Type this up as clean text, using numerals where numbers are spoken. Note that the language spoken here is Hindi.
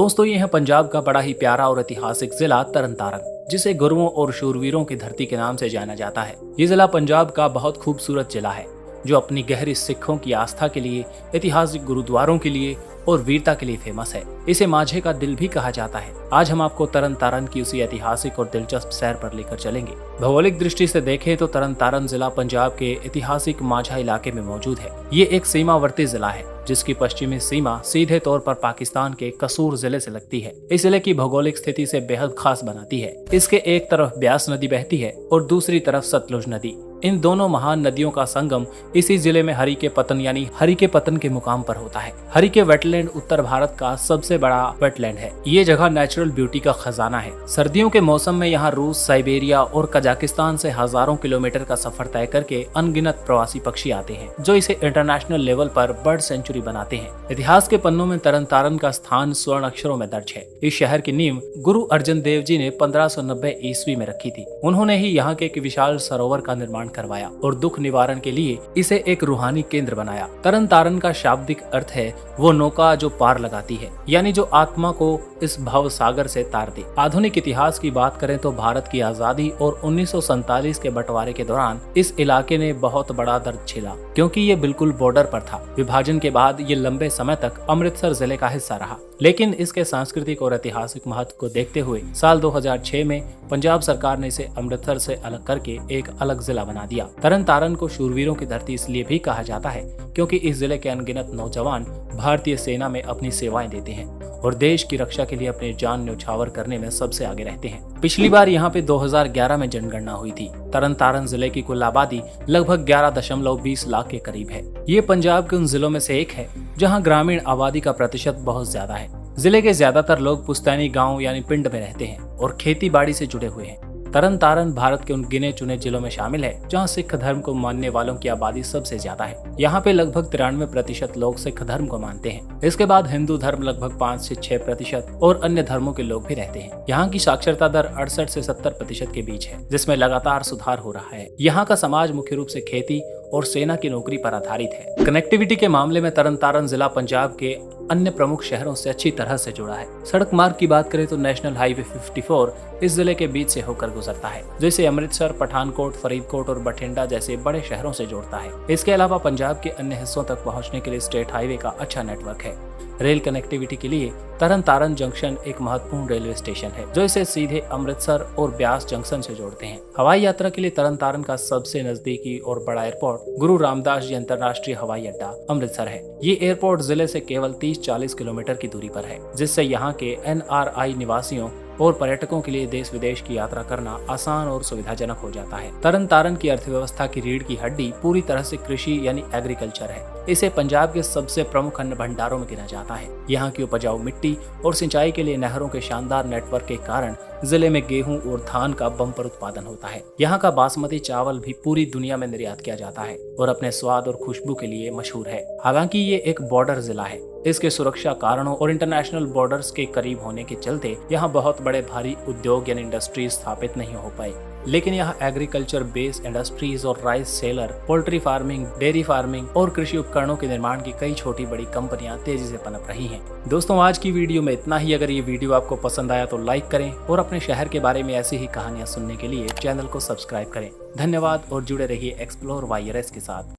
दोस्तों, ये है पंजाब का बड़ा ही प्यारा और ऐतिहासिक जिला तरन तारण, जिसे गुरुओं और शूरवीरों की धरती के नाम से जाना जाता है। ये जिला पंजाब का बहुत खूबसूरत जिला है जो अपनी गहरी सिखों की आस्था के लिए, ऐतिहासिक गुरुद्वारों के लिए और वीरता के लिए फेमस है। इसे माझे का दिल भी कहा जाता है। आज हम आपको तरन तारण की उसी ऐतिहासिक और दिलचस्प सैर पर लेकर चलेंगे। भौगोलिक दृष्टि से देखें तो तरन तारण जिला पंजाब के ऐतिहासिक माझा इलाके में मौजूद है। ये एक सीमावर्ती जिला है जिसकी पश्चिमी सीमा सीधे तौर पर पाकिस्तान के कसूर जिले से लगती है। इस जिले की भौगोलिक स्थिति से बेहद खास बनाती है। इसके एक तरफ ब्यास नदी बहती है और दूसरी तरफ सतलुज नदी। इन दोनों महान नदियों का संगम इसी जिले में हरि के पतन यानी हरि के पतन के मुकाम पर होता है। हरि के वेटलैंड उत्तर भारत का सबसे बड़ा वेटलैंड है। ये जगह नेचुरल ब्यूटी का खजाना है। सर्दियों के मौसम में यहाँ रूस, साइबेरिया और कजाकिस्तान से हजारों किलोमीटर का सफर तय करके अनगिनत प्रवासी पक्षी आते हैं, जो इसे इंटरनेशनल लेवल पर बर्ड सेंचुरी बनाते हैं। इतिहास के पन्नों में तरन तारण का स्थान स्वर्ण अक्षरों में दर्ज है। इस शहर की नींव गुरु अर्जन देव जी ने 1590 ईस्वी में रखी थी। उन्होंने ही यहाँ के एक विशाल सरोवर का निर्माण करवाया और दुख निवारण के लिए इसे एक रूहानी केंद्र बनाया। तरन तारण का शाब्दिक अर्थ है वो नौका जो पार लगाती है, यानी जो आत्मा को इस भव सागर से तार दे। आधुनिक इतिहास की बात करें तो भारत की आजादी और 1947 के बंटवारे के दौरान इस इलाके ने बहुत बड़ा दर्द झेला, क्योंकि ये बिल्कुल बॉर्डर पर था। विभाजन के बाद ये लंबे समय तक अमृतसर जिले का हिस्सा रहा, लेकिन इसके सांस्कृतिक और ऐतिहासिक महत्व को देखते हुए साल 2006 में पंजाब सरकार ने इसे अमृतसर से अलग करके एक अलग जिला बना दिया। तरन तारण को शूरवीरों की धरती इसलिए भी कहा जाता है क्योंकि इस जिले के अनगिनत नौजवान भारतीय सेना में अपनी सेवाएं देते हैं और देश की रक्षा के लिए अपनी जान न्यौछावर करने में सबसे आगे रहते हैं। पिछली बार यहाँ पे 2011 में जनगणना हुई थी। तरन तारण जिले की कुल आबादी लगभग 11.20 लाख के करीब है। ये पंजाब के उन जिलों में से एक है जहाँ ग्रामीण आबादी का प्रतिशत बहुत ज्यादा है। जिले के ज्यादातर लोग पुश्तैनी गांव यानी पिंड में रहते हैं और खेती बाड़ी से जुड़े हुए हैं। तरन तारण भारत के उन गिने चुने जिलों में शामिल है जहां सिख धर्म को मानने वालों की आबादी सबसे ज्यादा है। यहाँ पे लगभग 93% लोग सिख धर्म को मानते हैं। इसके बाद हिंदू धर्म लगभग 5 से 6% और अन्य धर्मों के लोग भी रहते हैं। यहाँ की साक्षरता दर 68 से 70% के बीच है, जिसमें लगातार सुधार हो रहा है। यहाँ का समाज मुख्य रूप से खेती और सेना की नौकरी पर आधारित है। कनेक्टिविटी के मामले में तरन तारण जिला पंजाब के अन्य प्रमुख शहरों से अच्छी तरह से जुड़ा है। सड़क मार्ग की बात करें तो नेशनल हाईवे 54 इस जिले के बीच से होकर गुजरता है, जिसे अमृतसर, पठानकोट, फरीदकोट और बठिंडा जैसे बड़े शहरों से जोड़ता है। इसके अलावा पंजाब के अन्य हिस्सों तक पहुंचने के लिए स्टेट हाईवे का अच्छा नेटवर्क है। रेल कनेक्टिविटी के लिए तरन तारण जंक्शन एक महत्वपूर्ण रेलवे स्टेशन है जो इसे सीधे अमृतसर और ब्यास जंक्शन से जोड़ते हैं। हवाई यात्रा के लिए तरन तारण का सबसे नजदीकी और बड़ा एयरपोर्ट गुरु रामदास जी अंतर्राष्ट्रीय हवाई अड्डा अमृतसर है। ये एयरपोर्ट जिले से केवल 30-40 किलोमीटर की दूरी पर है, जिससे यहाँ के NRI निवासियों और पर्यटकों के लिए देश विदेश की यात्रा करना आसान और सुविधाजनक हो जाता है। तरन तारण की अर्थव्यवस्था की रीढ़ की हड्डी पूरी तरह से कृषि यानी एग्रीकल्चर है। इसे पंजाब के सबसे प्रमुख अन्न भंडारों में गिना जाता है। यहाँ की उपजाऊ मिट्टी और सिंचाई के लिए नहरों के शानदार नेटवर्क के कारण जिले में गेहूं और धान का बम्पर उत्पादन होता है। यहाँ का बासमती चावल भी पूरी दुनिया में निर्यात किया जाता है और अपने स्वाद और खुशबू के लिए मशहूर है। हालांकि ये एक बॉर्डर जिला है। इसके सुरक्षा कारणों और इंटरनेशनल बॉर्डर्स के करीब होने के चलते यहाँ बहुत बड़े भारी उद्योग यानी इंडस्ट्री स्थापित नहीं हो पाए, लेकिन यहाँ एग्रीकल्चर बेस्ड इंडस्ट्रीज और rice seller, poultry farming, dairy farming और कृषि उपकरणों के निर्माण की कई छोटी बड़ी कंपनियां तेजी से पनप रही हैं। दोस्तों, आज की वीडियो में इतना ही। अगर ये वीडियो आपको पसंद आया तो लाइक करें और अपने शहर के बारे में ऐसी ही कहानियां सुनने के लिए चैनल को सब्सक्राइब करें। धन्यवाद और जुड़े रहिए एक्सप्लोर वायरस के साथ।